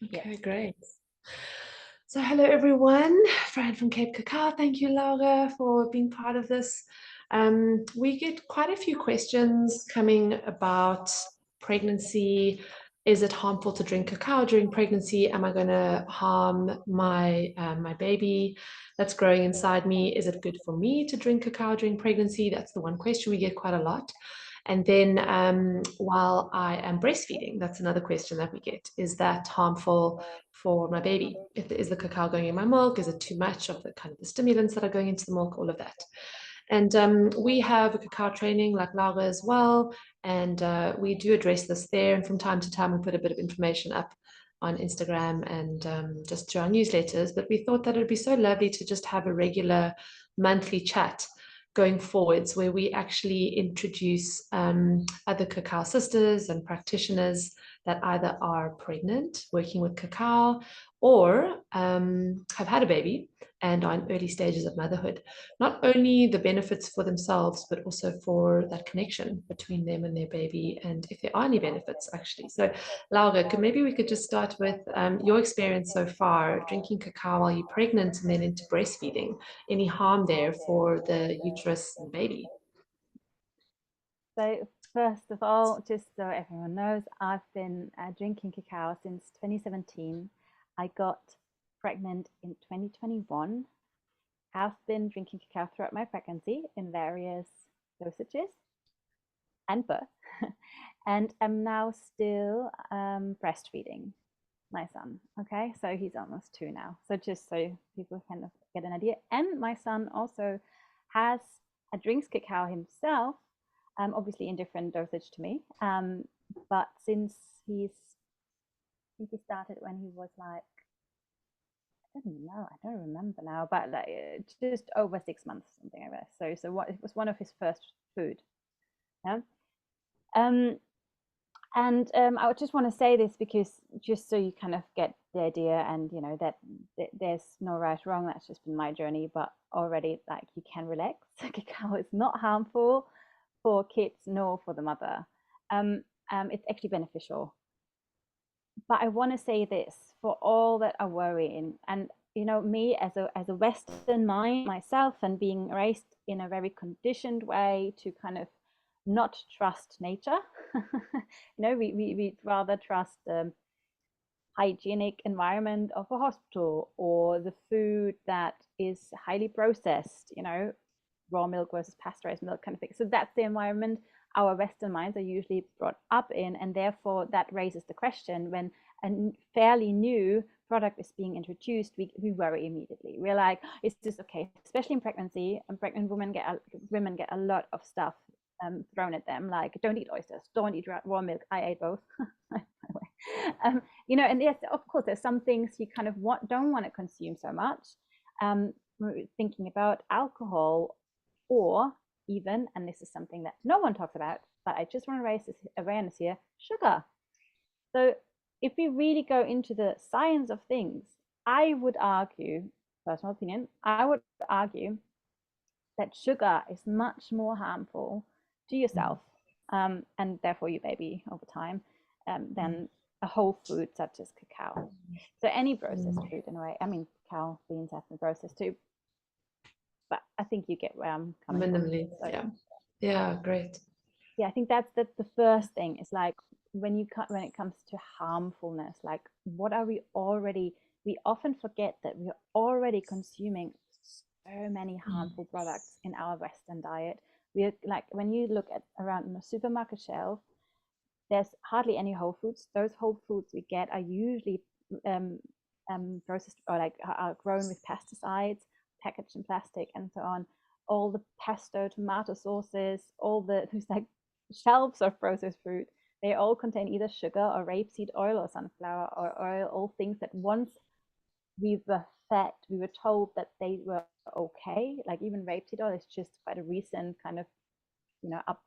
Okay, Yes. great. So hello everyone, Fran from Cape Cacao. Thank you, Laura, for being part of this. We get quite a few questions coming about pregnancy. Is it harmful to drink cacao during pregnancy? Am I going to harm my baby that's growing inside me? Is it good for me to drink cacao during pregnancy? That's the one question we get quite a lot. And then while I am breastfeeding, that's another question that we get. Is that harmful for my baby? Is the cacao going in my milk? Is it too much of the kind of the stimulants that are going into the milk? All of that. And we have a cacao training like Laura as well. And we do address this there. And from time to time, we put a bit of information up on Instagram and just to our newsletters. But we thought that it would be so lovely to just have a regular monthly chat going forwards where we actually introduce other cacao sisters and practitioners that either are pregnant, working with cacao, or have had a baby and are in early stages of motherhood. Not only the benefits for themselves, but also for that connection between them and their baby, and if there are any benefits, actually. So, Laura, maybe we could just start with your experience so far drinking cacao while you're pregnant and then into breastfeeding. Any harm there for the uterus and baby? So first of all, just so everyone knows, I've been drinking cacao since 2017. I got pregnant in 2021. Have been drinking cacao throughout my pregnancy in various dosages and birth, and am now still breastfeeding my son. Okay, so he's almost 2 now. So just so people kind of get an idea. And my son also has drinks cacao himself, obviously in different dosage to me. But since I think he started when he was like, I don't know, I don't remember now, but like just over 6 months, something like that. So what it was one of his first food. Yeah. Um, And I just want to say this because just so you kind of get the idea, and you know that there's no right or wrong. That's just been my journey, but already like you can relax. Cacao is not harmful for kids nor for the mother. It's actually beneficial. But I want to say this for all that are worrying, and you know me as a Western mind myself, and being raised in a very conditioned way to kind of not trust nature. We'd rather trust the hygienic environment of a hospital or the food that is highly processed, raw milk versus pasteurized milk kind of thing. So that's the environment our Western minds are usually brought up in, and therefore that raises the question when a fairly new product is being introduced, we worry immediately. We're like, is this okay? Especially in pregnancy, and pregnant women get a lot of stuff thrown at them, like don't eat oysters, don't eat raw milk. I ate both. And yes, of course, there's some things you kind of don't want to consume so much. Thinking about alcohol, or even, and this is something that no one talks about, but I just want to raise this awareness here, sugar. So if we really go into the science of things, I would argue, personal opinion, I would argue that sugar is much more harmful to yourself and therefore your baby over time than a whole food such as cacao. So any processed food in a way, I mean, cacao beans have been processed too, but I think you get where I'm coming from. Minimally, So yeah. Yeah, great. yeah, I think that's the first thing. Is like when it comes to harmfulness, like what are we already? We often forget that we're already consuming so many harmful products in our Western diet. We're like when you look at around the supermarket shelf, there's hardly any whole foods. Those whole foods we get are usually um, processed or like are grown with pesticides, packaged in plastic, and so on. All the pesto, tomato sauces, all the there's like shelves of processed food. They all contain either sugar or rapeseed oil or sunflower or oil, all things that once we were fed, we were told that they were okay. Like even rapeseed oil is just quite a recent kind of, up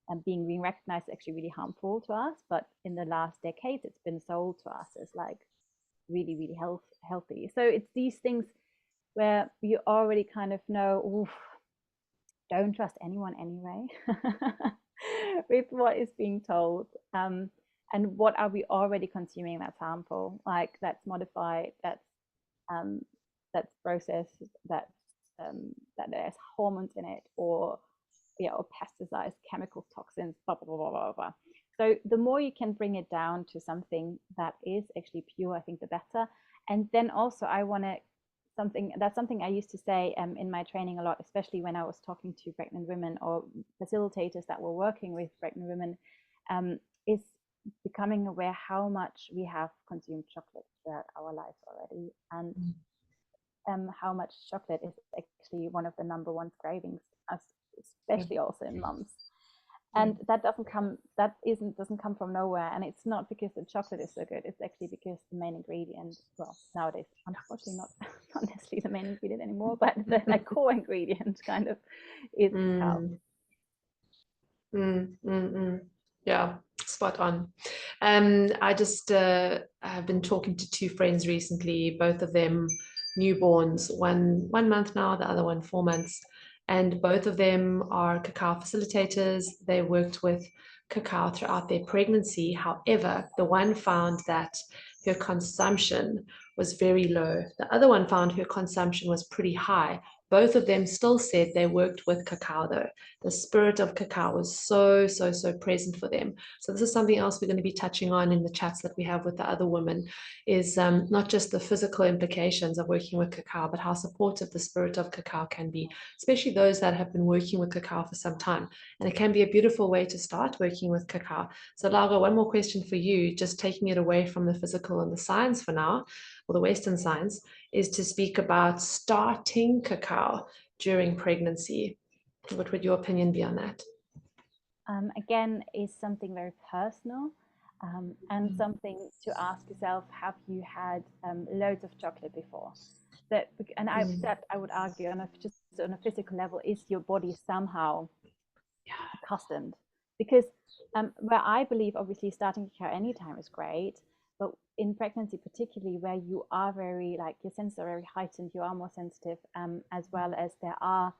and being recognized actually really harmful to us. But in the last decades, it's been sold to us as like really, really healthy. So it's these things where you already kind of know, oof, don't trust anyone anyway with what is being told. and what are we already consuming that's harmful, like that's modified, that's processed, that there's hormones in it, or or pesticides, chemicals, toxins, blah blah blah blah blah. So the more you can bring it down to something that is actually pure, I think the better. And then also I want to something I used to say in my training a lot, especially when I was talking to pregnant women or facilitators that were working with pregnant women, is becoming aware how much we have consumed chocolate throughout our lives already, and how much chocolate is actually one of the number one cravings, especially also in mums. And that doesn't come from nowhere, and it's not because the chocolate is so good. It's actually because the main ingredient, well, nowadays unfortunately not necessarily the main ingredient anymore, but the like core ingredient kind of is cacao. Yeah, spot on. I just have been talking to two friends recently, both of them newborns, one 1 month now, the other one 4 months. And both of them are cacao facilitators. They worked with cacao throughout their pregnancy. However, the one found that her consumption was very low. The other one found her consumption was pretty high. Both of them still said they worked with cacao though. The spirit of cacao was so present for them. So this is something else we're going to be touching on in the chats that we have with the other women, is not just the physical implications of working with cacao, but how supportive the spirit of cacao can be, especially those that have been working with cacao for some time. And it can be a beautiful way to start working with cacao. So Laura, one more question for you, just taking it away from the physical and the science for now, or the Western science, is to speak about starting cacao during pregnancy. What would your opinion be on that? Again, is something very personal, and something to ask yourself: have you had loads of chocolate before? That I would argue just on a physical level, is your body somehow accustomed? Because where I believe, obviously, starting cacao anytime is great, but in pregnancy, particularly where you are very, like, your senses are very heightened, you are more sensitive, as well as there are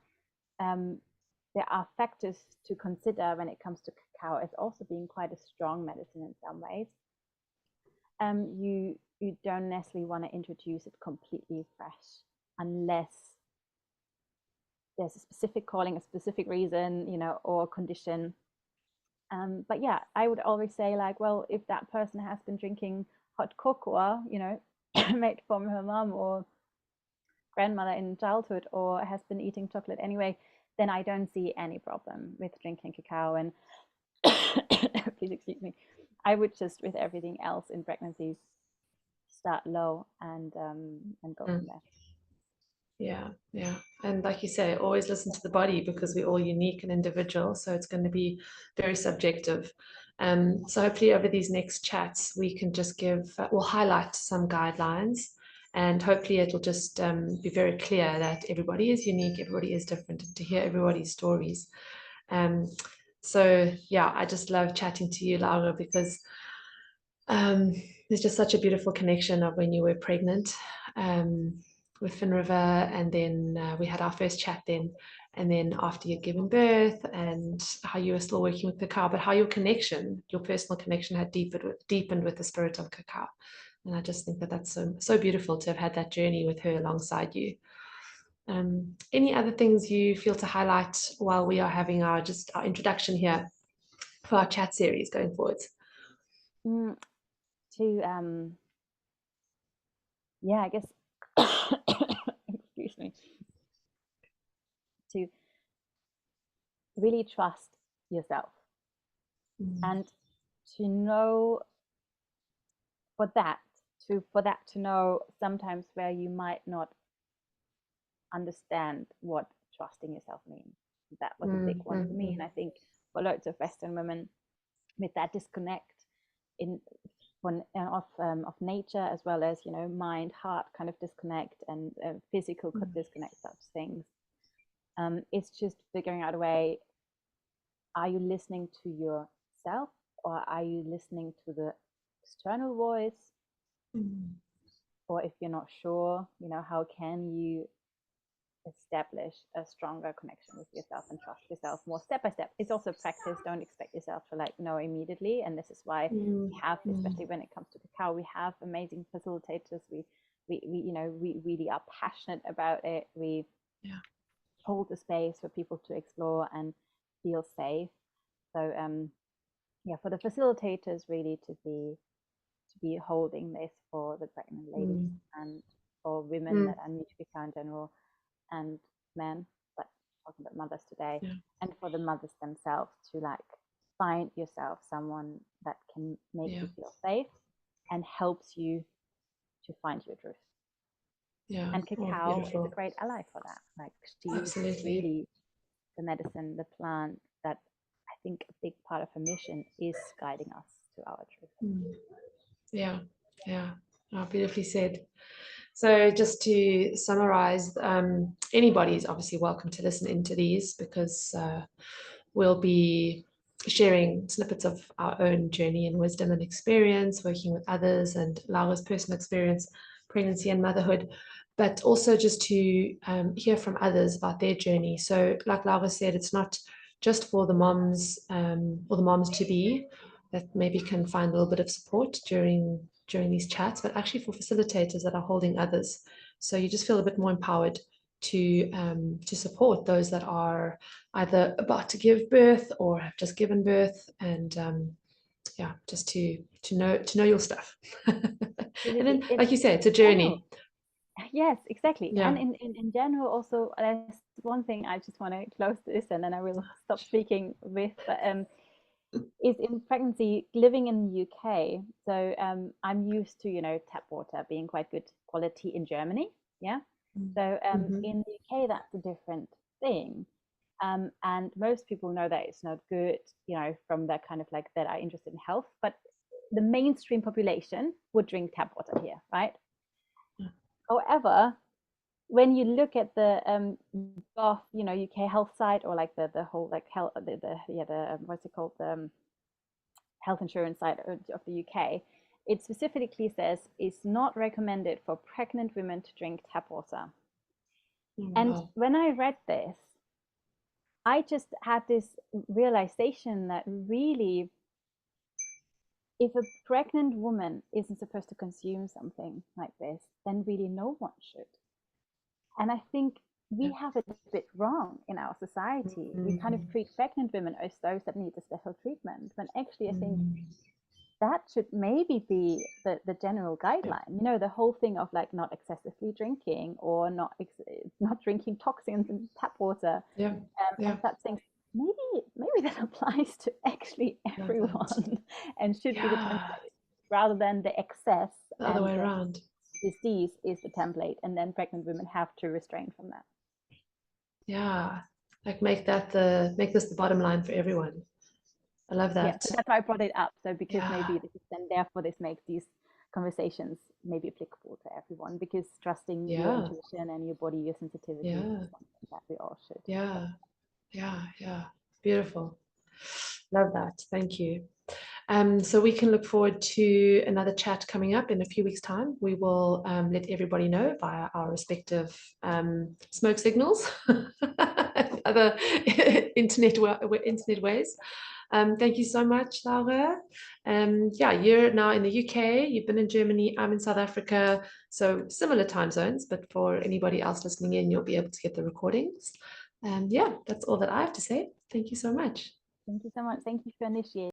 factors to consider when it comes to cacao as also being quite a strong medicine in some ways. You don't necessarily want to introduce it completely fresh unless there's a specific calling, a specific reason, or condition. But yeah, I would always say, like, well, if that person has been drinking hot cocoa, made from her mom or grandmother in childhood, or has been eating chocolate anyway, then I don't see any problem with drinking cacao. And please excuse me, I would just, with everything else in pregnancy, start low and go from there. Yeah. And like you say, always listen to the body, because we're all unique and individual. So it's going to be very subjective. So hopefully over these next chats, we can just we'll highlight some guidelines, and hopefully it'll just be very clear that everybody is unique, everybody is different, and to hear everybody's stories. So yeah, I just love chatting to you, Laura, because there's just such a beautiful connection of when you were pregnant with Finn River, and then we had our first chat then, and then after you'd given birth, and how you were still working with cacao, but how your personal connection had deepened with the spirit of cacao. And I just think that that's so beautiful to have had that journey with her alongside you. Any other things you feel to highlight while we are having our introduction here for our chat series going forwards? I guess excuse me, to really trust yourself, and to know for that to know sometimes where you might not understand what trusting yourself means. That was a big one for me, and I think for loads of Western women, with that disconnect of nature, as well as mind heart kind of disconnect, and physical disconnect, such things. It's just figuring out a way. Are you listening to yourself, or are you listening to the external voice? Or if you're not sure, how can you establish a stronger connection with yourself and trust yourself more step by step. It's also practice. Don't expect yourself to like know immediately. And this is why we have, especially when it comes to cacao, we have amazing facilitators. We really are passionate about it. We hold the space for people to explore and feel safe. So for the facilitators really to be holding this for the pregnant ladies and for women that are new to cacao in general, and men, but talking about mothers today, and for the mothers themselves to like find yourself someone that can make you feel safe and helps you to find your truth. And cacao is a great ally for that. Like she's really the medicine, the plant that I think a big part of her mission is guiding us to our truth. Oh, beautifully said. So just to summarize, anybody is obviously welcome to listen into these, because we'll be sharing snippets of our own journey and wisdom and experience, working with others, and Laura's personal experience, pregnancy and motherhood, but also just to hear from others about their journey. So like Laura said, it's not just for the moms or the moms to be that maybe can find a little bit of support during these chats, but actually for facilitators that are holding others. So you just feel a bit more empowered to support those that are either about to give birth or have just given birth, and just to know your stuff. And then, like you say, it's a journey. Yes, exactly. And in general, also, there's one thing I just want to close this, and then I will stop speaking with. But is in pregnancy, living in the UK. So I'm used to tap water being quite good quality in Germany. Yeah. So in the UK, that's a different thing. And most people know that it's not good, from that kind of like that are interested in health. But the mainstream population would drink tap water here, right? However, when you look at the UK health side, or like the whole like health what's it called, the health insurance side of the UK, it specifically says it's not recommended for pregnant women to drink tap water. And when I read this, I just had this realization that really, if a pregnant woman isn't supposed to consume something like this, then really no one should. And I think we have it a bit wrong in our society. We kind of treat pregnant women as those that need a special treatment, when actually I think that should maybe be the general guideline. The whole thing of like not excessively drinking, or not drinking toxins in tap water, and that thing. Maybe that applies to actually everyone, and should be the template rather than the excess. The other way around. Disease is the template, and then pregnant women have to restrain from that. Like make this the bottom line for everyone. I love that. Yeah, so that's why I brought it up. So because maybe this is then, therefore this makes these conversations maybe applicable to everyone, because trusting your intuition and your body, your sensitivity is something that we all should. Beautiful. Love that. Thank you. So we can look forward to another chat coming up in a few weeks' time. We will let everybody know via our respective smoke signals, other internet ways. Thank you so much, Laura. You're now in the UK. You've been in Germany. I'm in South Africa. So similar time zones, but for anybody else listening in, you'll be able to get the recordings. That's all that I have to say. Thank you so much. Thank you so much. Thank you for initiating.